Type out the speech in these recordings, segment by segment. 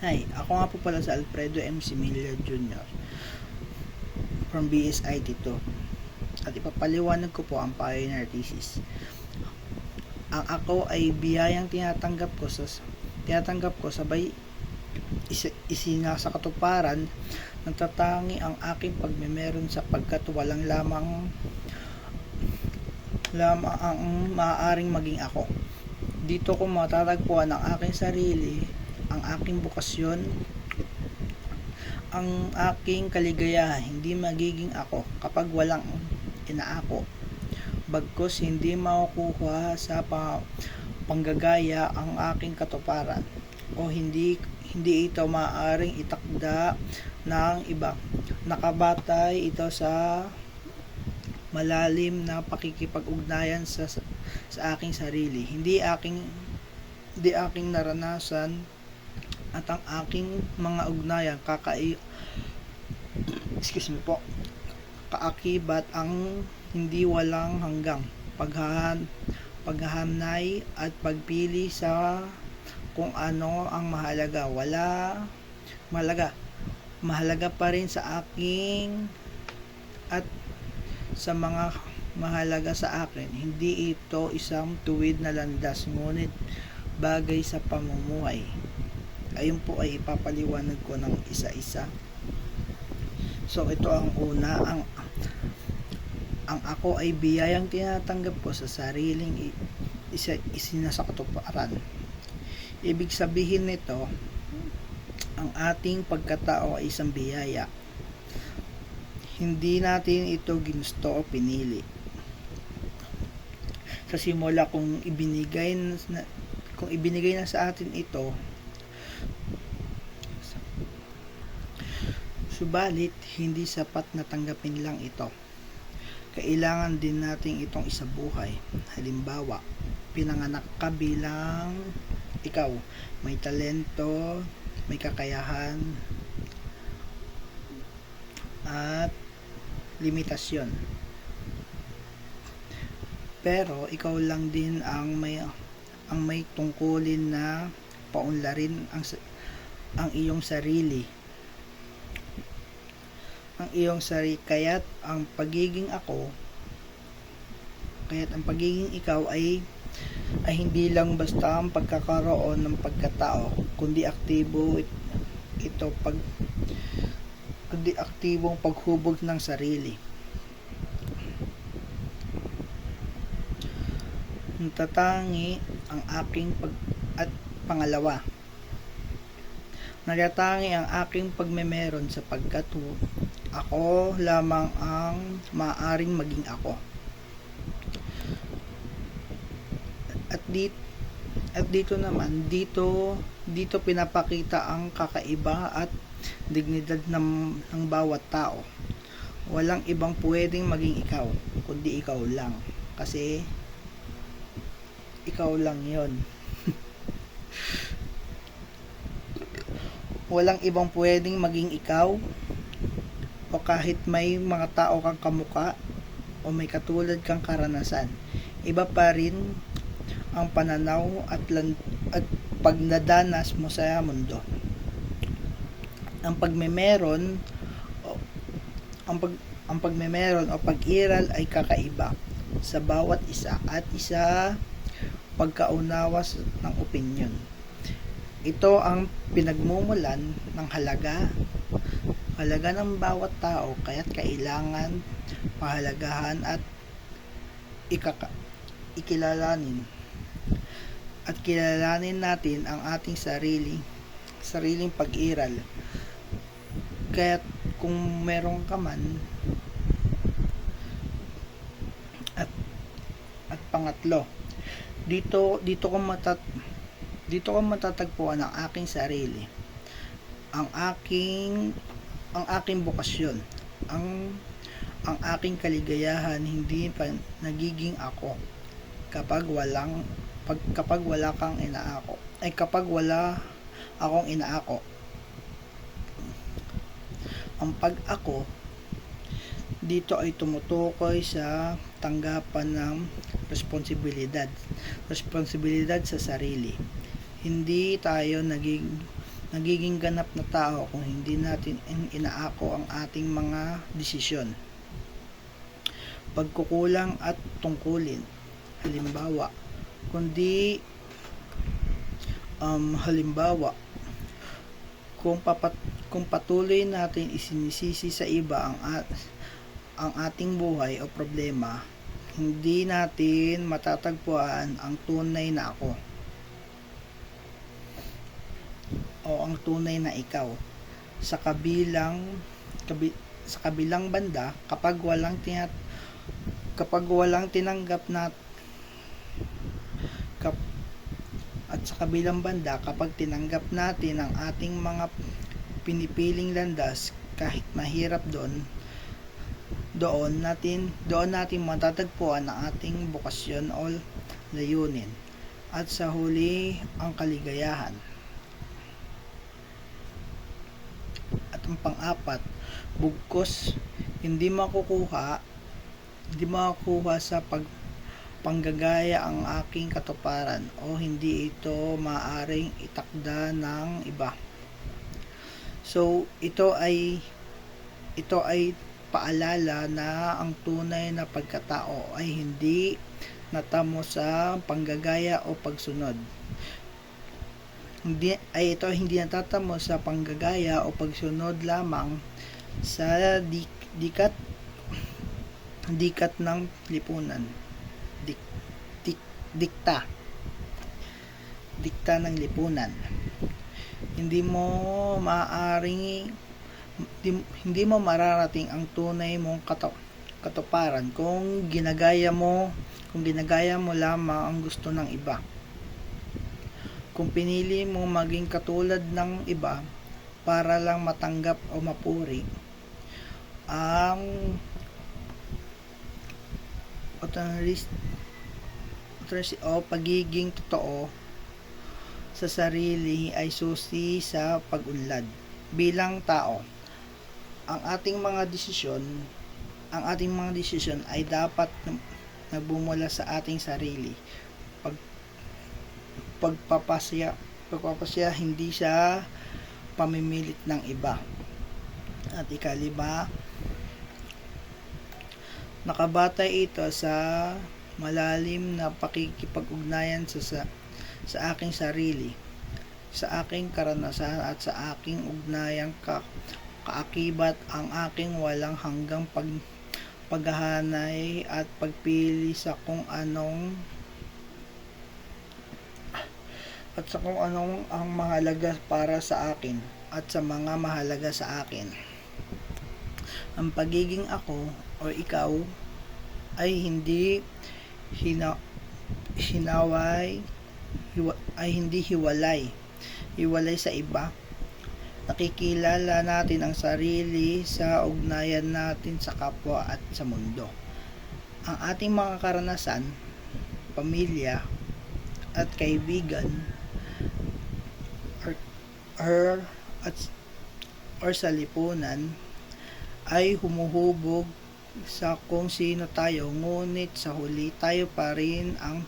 Hi, ako nga po pala si Alfredo M. Similla Jr. from BSIT 2 at ipapaliwanag ko po ang pioneer thesis. Ang ako ay biyayang tinatanggap ko sabay isinasakatuparan ng tatangi ang aking pagmemeron sapagkat walang lamang ang maaaring maging ako. Dito ko matatagpuan ang aking sarili, ang aking bukasyon, ang aking kaligayahan. Hindi magiging ako kapag walang inaako. Bagkus hindi makukuha sa panggagaya ang aking katuparan o hindi ito maaaring itakda ng iba. Nakabatay ito sa malalim na pakikipag-ugnayan sa aking sarili. Hindi aking naranasan at ang aking mga ugnayan kaakibat ang hindi walang hanggang paghahanay at pagpili sa kung ano ang mahalaga pa rin sa aking at sa mga mahalaga sa akin. Hindi ito isang tuwid na landas, ngunit bagay sa pamumuhay. Ayun po ay ipapaliwanag ko ng isa-isa. So ito ang una, ang ako ay biyayang tinatanggap ko sa sariling isinasakatuparan. Ibig sabihin nito, ang ating pagkatao ay isang biyaya. Hindi natin ito ginusto o pinili. Sa simula kung ibinigay na sa atin ito, subalit hindi sapat na tanggapin lang ito. Kailangan din natin itong isabuhay. Halimbawa, pinanganak ka bilang ikaw, may talento, may kakayahan, at limitasyon. Pero ikaw lang din ang may tungkulin na paunlarin ang iyong sarili. Kaya't ang pagiging ikaw ay hindi lang basta ang pagkakaroon ng pagkatao, kundi aktibong paghubog ng sarili. Natatangi ang aking pangalawa. Natatangi ang aking pagmemeron sapagkat ako lamang ang maaaring maging ako. At dito naman, dito pinapakita ang kakaiba at dignidad ng bawat tao. Walang ibang pwedeng maging ikaw, kundi ikaw lang. Kasi ikaw lang yon. Walang ibang pwedeng maging ikaw, o kahit may mga tao kang kamuka o may katulad kang karanasan, iba pa rin ang pananaw at pagnadanas mo sa mundo. Ang pagmemeron o pag-iral ay kakaiba sa bawat isa at isa pagkaunawa ng opinyon. Ito ang pinagmumulan ng halaga ng bawat tao, kaya't kailangan pahalagahan at kilalanin natin ang ating sariling pag-iral. Kaya't kung meron ka man at pangatlo, dito ko matatagpuan ang aking sarili, ang aking bukasyon, ang aking kaligayahan. Hindi pa nagiging ako kapag wala akong inaako. Ang pag-ako dito ay tumutukoy sa tanggapan ng responsibilidad sa sarili. Hindi tayo nagiging ganap na tao kung hindi natin inaako ang ating mga desisyon, pagkukulang at tungkulin. Halimbawa, halimbawa, kung patuloy natin isinisisi sa iba ang ating buhay o problema, hindi natin matatagpuan ang tunay na ako o ang tunay na ikaw. Sa kabilang banda, kapag walang tinanggap na at sa kabilang banda, kapag tinanggap natin ang ating mga pinipiling landas, kahit mahirap, doon natin matatagpuan ang ating bukasyon o layunin, at sa huli ang kaligayahan. At ang pang-apat, bugkos hindi makukuha sa panggagaya ang aking katuparan, o hindi ito maaring itakda ng iba. So ito ay paalala na ang tunay na pagkatao ay hindi natamo sa panggagaya o pagsunod. Ito hindi natatamo sa panggagaya o pagsunod lamang sa dikat ng lipunan. Dikta ng lipunan. Hindi mo mararating ang tunay mong katuparan kung ginagaya mo lamang ang gusto ng iba. Kung pinili mo maging katulad ng iba para lang matanggap o mapuri ang o pagiging totoo sa sarili, ay susi sa pag-unlad bilang tao. Ang ating mga desisyon ay dapat nagbumula sa ating sarili. Pagpapasya, hindi sa pamimilit ng iba. At ikalima, nakabatay ito sa malalim na pakikipag-ugnayan sa aking sarili, sa aking karanasan at sa aking ugnayang kaakibat, ang aking walang hanggang paghahanay at pagpili sa kung anong ang mahalaga para sa akin at sa mga mahalaga sa akin. Ang pagiging ako o ikaw ay hindi hiwalay sa iba. Nakikilala natin ang sarili sa ugnayan natin sa kapwa at sa mundo. Ang ating mga karanasan, pamilya at kaibigan or sa lipunan ay humuhubog sa kung sino tayo, ngunit sa huli tayo pa rin ang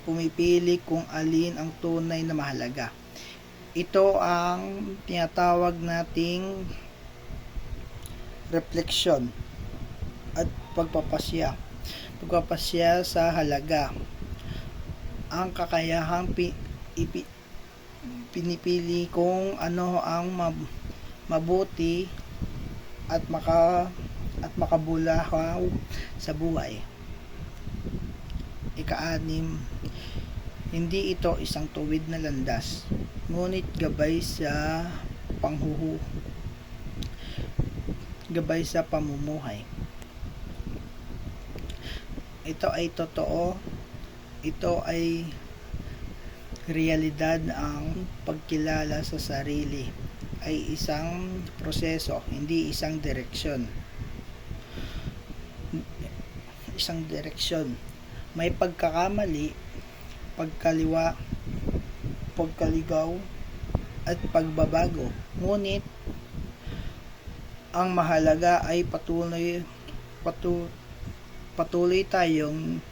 pumipili kung alin ang tunay na mahalaga. Ito ang tinatawag nating refleksyon at pagpapasya sa halaga. Ang kakayahang pinipili kung ano ang mabuti at makabulahaw sa buhay. Ika-anim, hindi ito isang tuwid na landas, ngunit gabay sa pamumuhay. Ito ay totoo, ito ay realidad. Ang pagkilala sa sarili ay isang proseso, hindi isang direksyon. May pagkakamali, pagkaligaw at pagbabago, ngunit ang mahalaga ay patuloy tayong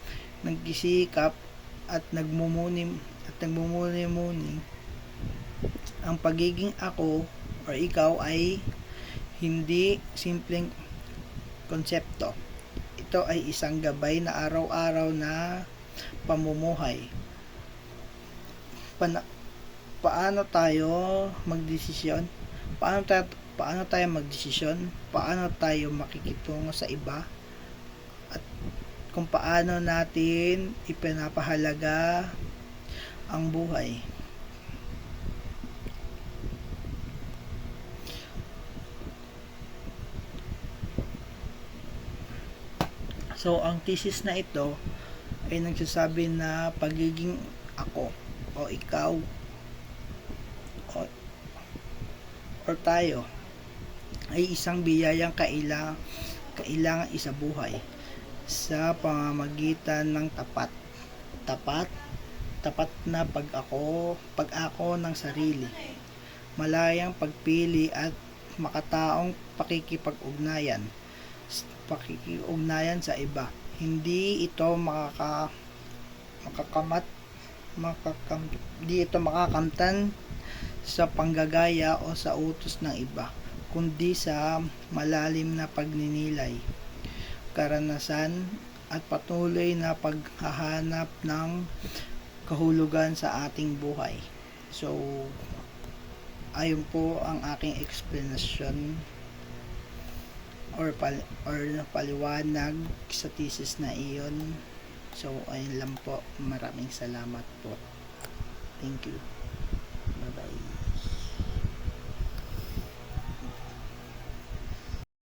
nagsisikap at nagmumuni Ang pagiging ako or ikaw ay hindi simpleng konsepto. Ito ay isang gabay na araw-araw na pamumuhay. Paano tayo magdesisyon? Paano tayo magdesisyon? Paano tayo makikitungo sa iba? At kung paano natin ipinapahalaga ang buhay. So, ang thesis na ito ay nagsasabi na pagiging ako o ikaw or tayo ay isang biyayang kailangan isabuhay sa pamamagitan ng tapat na pag-ako ng sarili, malayang pagpili at makataong pakikipag-ugnayan sa iba. Hindi ito makakamtan sa panggagaya o sa utos ng iba, kundi sa malalim na pagninilay, karanasan at patuloy na paghahanap ng kahulugan sa ating buhay. So, ayun po ang aking explanation or paliwanag sa thesis na iyon. So, ayun lang po. Maraming salamat po. Thank you.